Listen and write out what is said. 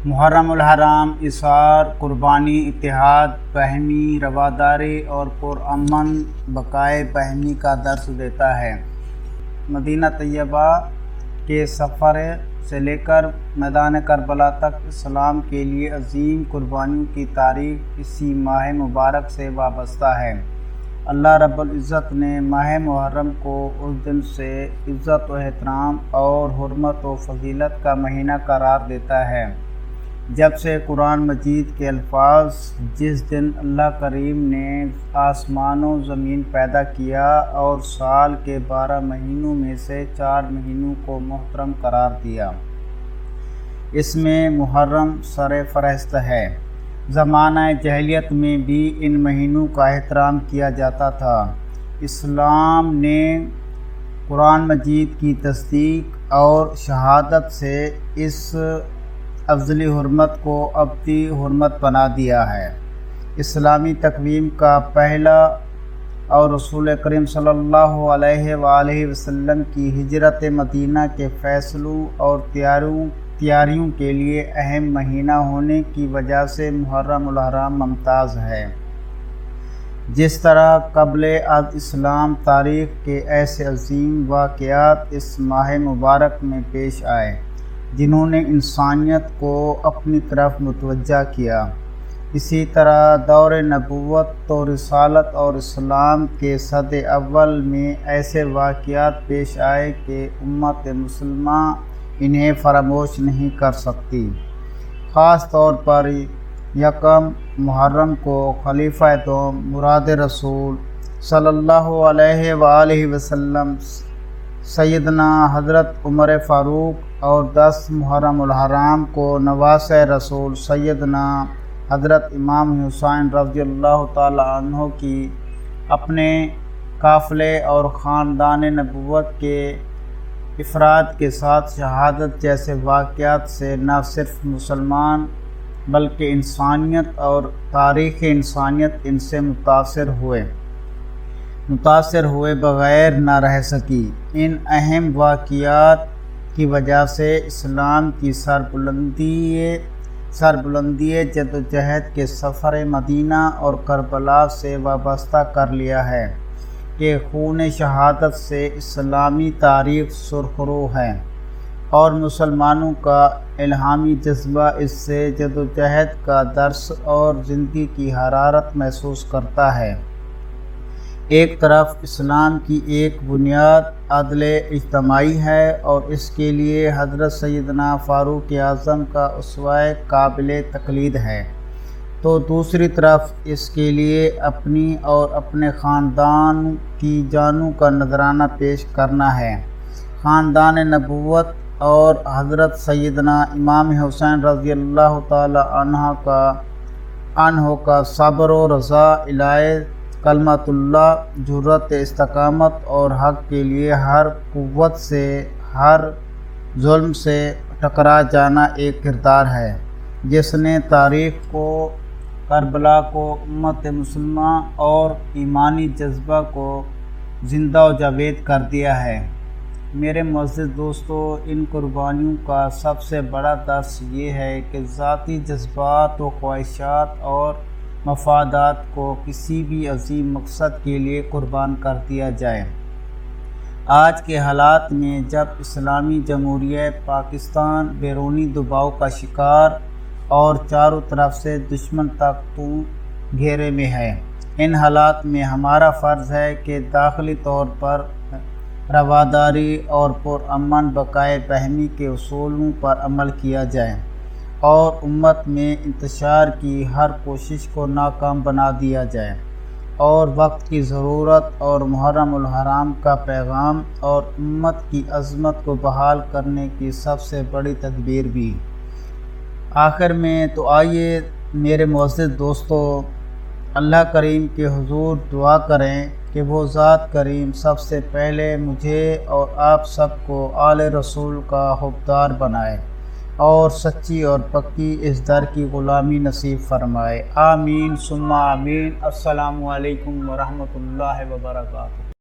محرم الحرام اثار، قربانی، اتحاد، باہمی رواداری اور پرامن بقائے باہمی کا درس دیتا ہے۔ مدینہ طیبہ کے سفر سے لے کر میدان کربلا تک اسلام کے لیے عظیم قربانیوں کی تاریخ اسی ماہ مبارک سے وابستہ ہے۔ اللہ رب العزت نے ماہ محرم کو اس دن سے عزت و احترام اور حرمت و فضیلت کا مہینہ قرار دیتا ہے جب سے قرآن مجید کے الفاظ جس دن اللہ کریم نے آسمان و زمین پیدا کیا اور سال کے 12 مہینوں میں سے 4 مہینوں کو محترم قرار دیا، اس میں محرم سر فہرست ہے۔ زمانہ جاہلیت میں بھی ان مہینوں کا احترام کیا جاتا تھا۔ اسلام نے قرآن مجید کی تصدیق اور شہادت سے اس افضلی حرمت کو ابدی حرمت بنا دیا ہے۔ اسلامی تقویم کا پہلا اور رسول کریم صلی اللہ علیہ وآلہ وسلم کی ہجرت مدینہ کے فیصلوں اور تیاریوں کے لیے اہم مہینہ ہونے کی وجہ سے محرم الحرام ممتاز ہے۔ جس طرح قبل از اسلام تاریخ کے ایسے عظیم واقعات اس ماہ مبارک میں پیش آئے جنہوں نے انسانیت کو اپنی طرف متوجہ کیا، اسی طرح دور نبوت و رسالت اور اسلام کے صد اول میں ایسے واقعات پیش آئے کہ امت مسلمہ انہیں فراموش نہیں کر سکتی۔ خاص طور پر یکم محرم کو خلیفہ دوم مراد رسول صلی اللہ علیہ وآلہ وسلم سیدنا حضرت عمر فاروق اور 10 محرم الحرام کو نواسہ رسول سیدنا حضرت امام حسین رضی اللہ تعالی عنہ کی اپنے قافلے اور خاندان نبوت کے افراد کے ساتھ شہادت جیسے واقعات سے نہ صرف مسلمان بلکہ انسانیت اور تاریخ انسانیت ان سے متاثر ہوئے بغیر نہ رہ سکی۔ ان اہم واقعات کی وجہ سے اسلام کی سربلندی جدوجہد کے سفر مدینہ اور کربلا سے وابستہ کر لیا ہے کہ خون شہادت سے اسلامی تاریخ سرخرو ہے اور مسلمانوں کا الہامی جذبہ اس سے جدوجہد کا درس اور زندگی کی حرارت محسوس کرتا ہے۔ ایک طرف اسلام کی ایک بنیاد عدل اجتماعی ہے اور اس کے لیے حضرت سیدنا فاروق اعظم کا اسوہ قابل تقلید ہے، تو دوسری طرف اس کے لیے اپنی اور اپنے خاندان کی جانوں کا نذرانہ پیش کرنا ہے۔ خاندان نبوت اور حضرت سیدنا امام حسین رضی اللہ تعالی عنہ کا صبر و رضا، الہی کلمت اللہ، جرأت، استقامت اور حق کے لیے ہر قوت سے، ہر ظلم سے ٹکرا جانا ایک کردار ہے جس نے تاریخ کو، کربلا کو، امت مسلمہ اور ایمانی جذبہ کو زندہ و جاوید کر دیا ہے۔ میرے معزز دوستو، ان قربانیوں کا سب سے بڑا درس یہ ہے کہ ذاتی جذبات و خواہشات اور مفادات کو کسی بھی عظیم مقصد کے لیے قربان کر دیا جائے۔ آج کے حالات میں جب اسلامی جمہوریہ پاکستان بیرونی دباؤ کا شکار اور چاروں طرف سے دشمن طاقتوں گھیرے میں ہے، ان حالات میں ہمارا فرض ہے کہ داخلی طور پر رواداری اور پرامن بقائے باہمی کے اصولوں پر عمل کیا جائے اور امت میں انتشار کی ہر کوشش کو ناکام بنا دیا جائے، اور وقت کی ضرورت اور محرم الحرام کا پیغام اور امت کی عظمت کو بحال کرنے کی سب سے بڑی تدبیر بھی۔ آخر میں تو آئیے میرے معزز دوستو، اللہ کریم کے حضور دعا کریں کہ وہ ذات کریم سب سے پہلے مجھے اور آپ سب کو آل رسول کا حبدار بنائے اور سچی اور پکی اس در کی غلامی نصیب فرمائے۔ آمین ثم آمین۔ السلام علیکم ورحمۃ اللہ وبرکاتہ۔